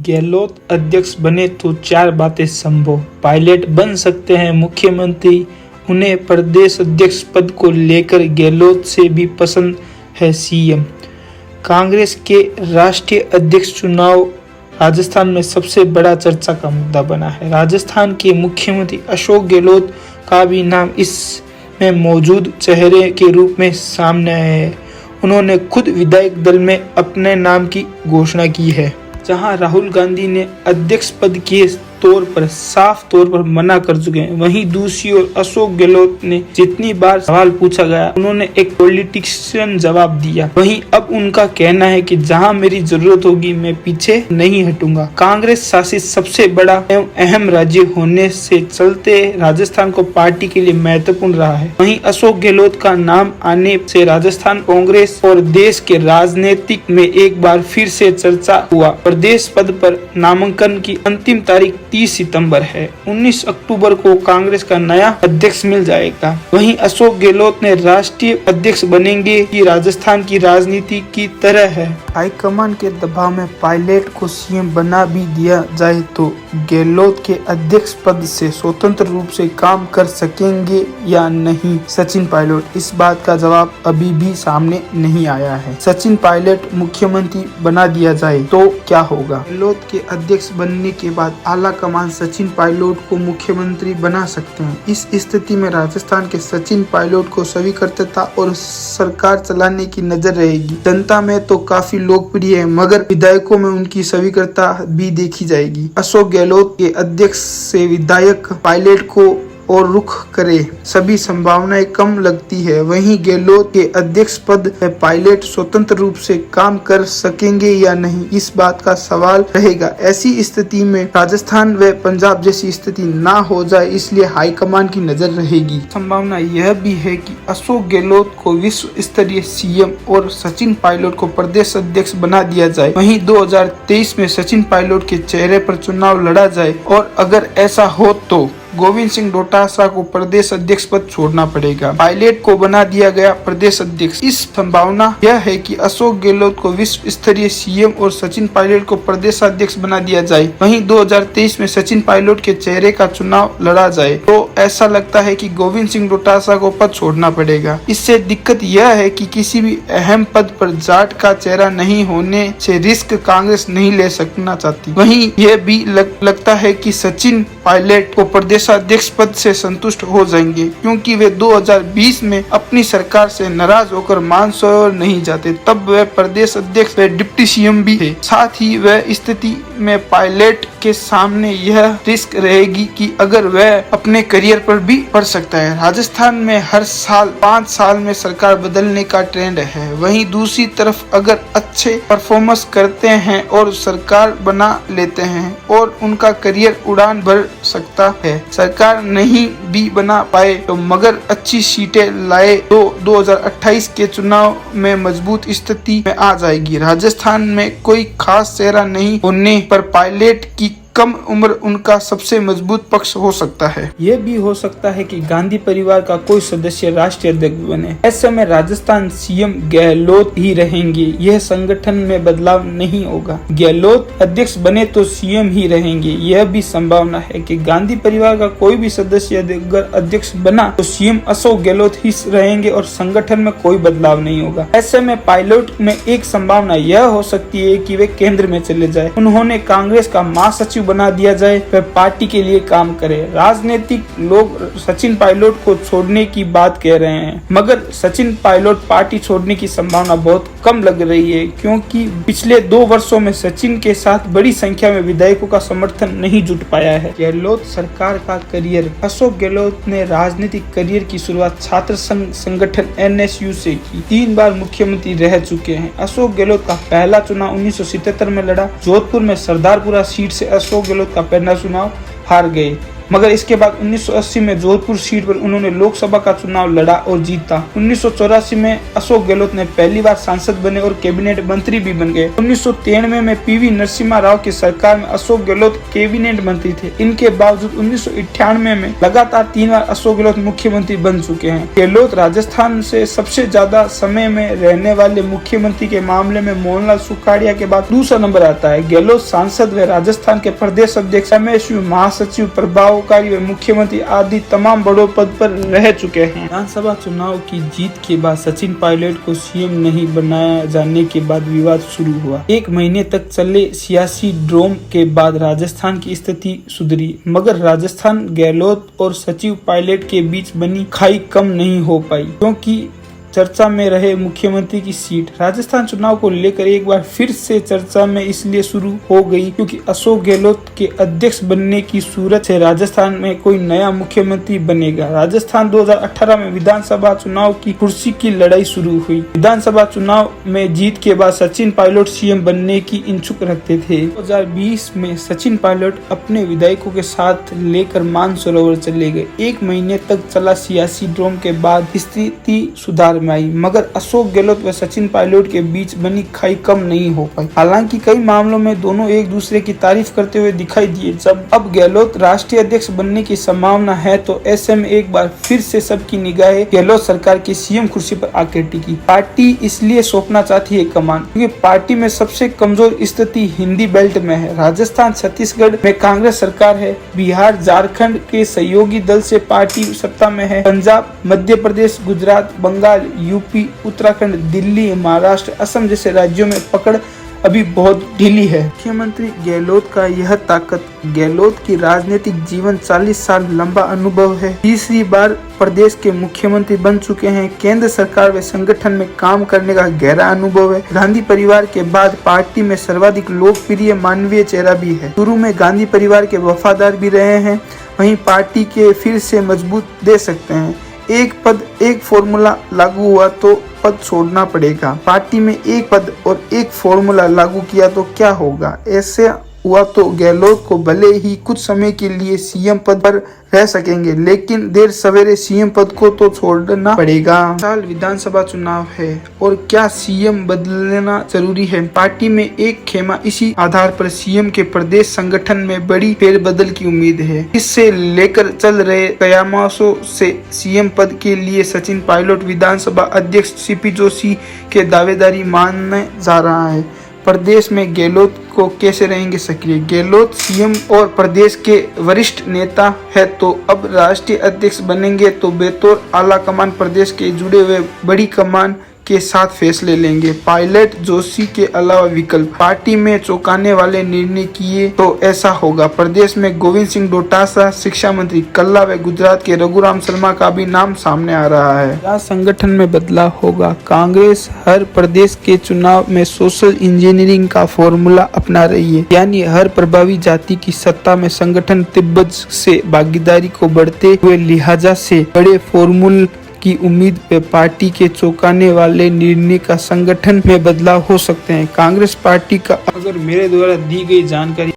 गहलोत अध्यक्ष बने तो 4 बातें संभव। पायलट बन सकते हैं मुख्यमंत्री, उन्हें प्रदेश अध्यक्ष पद को लेकर गहलोत से भी पसंद है सीएम। कांग्रेस के राष्ट्रीय अध्यक्ष चुनाव राजस्थान में सबसे बड़ा चर्चा का मुद्दा बना है। राजस्थान के मुख्यमंत्री अशोक गहलोत का भी नाम इसमें मौजूद चेहरे के रूप में सामने आया है। उन्होंने खुद विधायक दल में अपने नाम की घोषणा की है। जहां राहुल गांधी ने अध्यक्ष पद के तौर पर साफ तौर पर मना कर चुके हैं, वहीं दूसरी ओर अशोक गहलोत ने जितनी बार सवाल पूछा गया उन्होंने एक पॉलिटिशियन जवाब दिया। वहीं अब उनका कहना है कि जहां मेरी जरूरत होगी मैं पीछे नहीं हटूंगा। कांग्रेस शासित सबसे बड़ा एवं अहम राज्य होने से चलते राजस्थान को पार्टी के लिए महत्वपूर्ण रहा है। वहीं अशोक गहलोत का नाम आने से राजस्थान कांग्रेस और देश के राजनीतिक में एक बार फिर से चर्चा हुआ। प्रदेश पद पर नामांकन की अंतिम तारीख 30 सितंबर है। 19 अक्टूबर को कांग्रेस का नया अध्यक्ष मिल जाएगा। वहीं अशोक गहलोत ने राष्ट्रीय अध्यक्ष बनेंगे कि राजस्थान की राजनीति की तरह है। हाईकमान के दबाव में पायलट को सीएम बना भी दिया जाए तो गहलोत के अध्यक्ष पद से स्वतंत्र रूप से काम कर सकेंगे या नहीं। सचिन पायलट, इस बात का जवाब अभी भी सामने नहीं आया है। सचिन पायलट मुख्यमंत्री बना दिया जाए तो क्या होगा? गहलोत के अध्यक्ष बनने के बाद आला कमान सचिन पायलट को मुख्यमंत्री बना सकते हैं। इस स्थिति में राजस्थान के सचिन पायलट को स्वीकृतता और सरकार चलाने की नजर रहेगी। जनता में तो काफी लोकप्रिय है, मगर विधायकों में उनकी स्वीकृतता भी देखी जाएगी। अशोक गहलोत के अध्यक्ष से विधायक पायलट को और रुख करे, सभी संभावनाएं कम लगती है। वहीं गहलोत के अध्यक्ष पद में पायलट स्वतंत्र रूप से काम कर सकेंगे या नहीं, इस बात का सवाल रहेगा। ऐसी स्थिति में राजस्थान व पंजाब जैसी स्थिति ना हो जाए, इसलिए हाईकमान की नजर रहेगी। संभावना यह भी है कि अशोक गहलोत को विश्व स्तरीय सीएम और सचिन पायलट को प्रदेश अध्यक्ष बना दिया जाए। वहीं 2023 में सचिन पायलट के चेहरे पर चुनाव लड़ा जाए और अगर ऐसा हो तो गोविंद सिंह डोटासरा को प्रदेश अध्यक्ष पद छोड़ना पड़ेगा। पायलट को बना दिया गया प्रदेश अध्यक्ष। इस संभावना यह है कि अशोक गहलोत को विश्व स्तरीय सीएम और सचिन पायलट को प्रदेश अध्यक्ष बना दिया जाए। वहीं 2023 में सचिन पायलट के चेहरे का चुनाव लड़ा जाए तो ऐसा लगता है कि गोविंद सिंह डोटासरा को पद छोड़ना पड़ेगा। इससे दिक्कत यह है कि किसी भी अहम पद पर जाट का चेहरा नहीं होने से रिस्क कांग्रेस नहीं ले सकना चाहती। वहीं यह भी लगता है कि सचिन पायलट को प्रदेश अध्यक्ष पद से संतुष्ट हो जाएंगे, क्योंकि वे 2020 में अपनी सरकार से नाराज होकर मानसरोवर नहीं जाते। तब वे प्रदेश अध्यक्ष व डिप्टी सीएम भी थे। साथ ही वह स्थिति में पायलट के सामने यह रिस्क रहेगी कि अगर वह अपने करियर पर भी पड़ सकता है। राजस्थान में हर साल 5 साल में सरकार बदलने का ट्रेंड है। वहीं दूसरी तरफ अगर अच्छे परफॉर्मेंस करते हैं और सरकार बना लेते हैं और उनका करियर उड़ान भर सकता है। सरकार नहीं भी बना पाए तो मगर अच्छी सीटें लाए तो 2028 के चुनाव में मजबूत स्थिति में आ जाएगी। राजस्थान में कोई खास चेहरा नहीं होने पर पायलट की कम उम्र उनका सबसे मजबूत पक्ष हो सकता है। यह भी हो सकता है कि गांधी परिवार का कोई सदस्य राष्ट्रीय अध्यक्ष बने। ऐसे में राजस्थान सीएम गहलोत ही रहेंगे। यह संगठन में बदलाव नहीं होगा। गहलोत अध्यक्ष बने तो सीएम ही रहेंगे। यह भी संभावना है कि गांधी परिवार का कोई भी सदस्य अगर अध्यक्ष बना तो सीएम अशोक गहलोत ही रहेंगे और संगठन में कोई बदलाव नहीं होगा। ऐसे में पायलट में एक संभावना यह हो सकती है कि वे केंद्र में चले जाए, उन्होंने कांग्रेस का महासचिव बना दिया जाए, वह पार्टी के लिए काम करे। राजनीतिक लोग सचिन पायलट को छोड़ने की बात कह रहे हैं, मगर सचिन पायलट पार्टी छोड़ने की संभावना बहुत कम लग रही है, क्योंकि पिछले 2 वर्षों में सचिन के साथ बड़ी संख्या में विधायकों का समर्थन नहीं जुट पाया है। गहलोत सरकार का करियर। अशोक गहलोत ने राजनीतिक करियर की शुरुआत छात्र संघ संगठन NSU से की। 3 बार मुख्यमंत्री रह चुके हैं। अशोक गहलोत का पहला चुनाव 1977 में लड़ा। जोधपुर में सरदारपुरा सीट से अशोक गहलोत का पहला चुनाव हार गए। मगर इसके बाद 1980 में जोधपुर सीट पर उन्होंने लोकसभा का चुनाव लड़ा और जीता। 1984 में अशोक गहलोत ने पहली बार सांसद बने और कैबिनेट मंत्री भी बन गए। 1993 में पीवी नरसिम्हा राव की सरकार में अशोक गहलोत कैबिनेट मंत्री थे। इनके बावजूद 1998 में लगातार 3 बार अशोक गहलोत मुख्यमंत्री बन चुके हैं। गहलोत राजस्थान से सबसे ज्यादा समय में रहने वाले मुख्यमंत्री के मामले में मोहनलाल सुखाड़िया के बाद दूसरा नंबर आता है। गहलोत सांसद व राजस्थान के प्रदेश अध्यक्ष, एमएसयू महासचिव, प्रभावकारी व मुख्यमंत्री आदि तमाम बड़ों पद पर रह चुके हैं। विधानसभा चुनाव की जीत के बाद सचिन पायलट को सीएम नहीं बनाया जाने के बाद विवाद शुरू हुआ। 1 महीने तक चले सियासी ड्रामे के बाद राजस्थान की स्थिति सुधरी, मगर राजस्थान गहलोत और सचिन पायलट के बीच बनी खाई कम नहीं हो पाई, क्योंकि चर्चा में रहे मुख्यमंत्री की सीट। राजस्थान चुनाव को लेकर एक बार फिर से चर्चा में इसलिए शुरू हो गई क्योंकि अशोक गहलोत के अध्यक्ष बनने की सूरत से राजस्थान में कोई नया मुख्यमंत्री बनेगा। राजस्थान 2018 में विधानसभा चुनाव की कुर्सी की लड़ाई शुरू हुई। विधानसभा चुनाव में जीत के बाद सचिन पायलट सीएम बनने की इच्छुक रखते थे। 2020 में सचिन पायलट अपने विधायकों के साथ लेकर मानसरोवर चले गए। 1 महीने तक चला सियासी ड्रामे के बाद स्थिति सुधार में आई, मगर अशोक गहलोत व सचिन पायलट के बीच बनी खाई कम नहीं हो पाई। हालांकि कई मामलों में दोनों एक दूसरे की तारीफ करते हुए दिखाई दिए। जब अब गहलोत राष्ट्रीय अध्यक्ष बनने की संभावना है तो ऐसे में एक बार फिर से सबकी निगाहें गहलोत सरकार की सीएम कुर्सी पर आकर टिकी। पार्टी इसलिए सौंपना चाहती है कमान, क्योंकि पार्टी में सबसे कमजोर स्थिति हिंदी बेल्ट में है। राजस्थान, छत्तीसगढ़ में कांग्रेस सरकार है। बिहार, झारखंड के सहयोगी दल से पार्टी सत्ता में है। पंजाब, मध्य प्रदेश, गुजरात, बंगाल, यूपी, उत्तराखंड, दिल्ली, महाराष्ट्र, असम जैसे राज्यों में पकड़ अभी बहुत ढीली है। मुख्यमंत्री गहलोत का यह ताकत। गहलोत की राजनीतिक जीवन 40 साल लंबा अनुभव है। तीसरी बार प्रदेश के मुख्यमंत्री बन चुके हैं। केंद्र सरकार व संगठन में काम करने का गहरा अनुभव है। गांधी परिवार के बाद पार्टी में सर्वाधिक लोकप्रिय मानवीय चेहरा भी है। शुरू में गांधी परिवार के वफादार भी रहे हैं, वहीं पार्टी के फिर से मजबूत दे सकते हैं। एक पद एक फॉर्मूला लागू हुआ तो पद छोड़ना पड़ेगा। पार्टी में एक पद और एक फॉर्मूला लागू किया तो क्या होगा? ऐसे हुआ तो गहलोत को भले ही कुछ समय के लिए सीएम पद पर रह सकेंगे, लेकिन देर सवेरे सीएम पद को तो छोड़ना पड़ेगा। साल विधानसभा चुनाव है और क्या सीएम बदलना जरूरी है? पार्टी में एक खेमा। इसी आधार पर सीएम के प्रदेश संगठन में बड़ी फेरबदल की उम्मीद है। इससे लेकर चल रहे कयामतों से सीएम पद के लिए सचिन पायलट विधानसभा अध्यक्ष सीपी जोशी के दावेदारी मानने जा रहा है। प्रदेश में गहलोत को कैसे रहेंगे सक्रिय? गहलोत सीएम और प्रदेश के वरिष्ठ नेता है, तो अब राष्ट्रीय अध्यक्ष बनेंगे तो बेतौर आला कमान प्रदेश के जुड़े हुए बड़ी कमान के साथ फैसले लेंगे। पायलट, जोशी के अलावा विकल्प पार्टी में चौंकाने वाले निर्णय किए तो ऐसा होगा। प्रदेश में गोविंद सिंह डोटासरा शिक्षा मंत्री कल्ला व गुजरात के रघुराम शर्मा का भी नाम सामने आ रहा है। क्या संगठन में बदलाव होगा? कांग्रेस हर प्रदेश के चुनाव में सोशल इंजीनियरिंग का फॉर्मूला अपना रही है, यानी हर प्रभावी जाति की सत्ता में संगठन तिब्बत से भागीदारी को बढ़ते हुए लिहाजा से बड़े फॉर्मूल की उम्मीद पे पार्टी के चौंकाने वाले निर्णय का संगठन में बदलाव हो सकते हैं। कांग्रेस पार्टी का अगर मेरे द्वारा दी गई जानकारी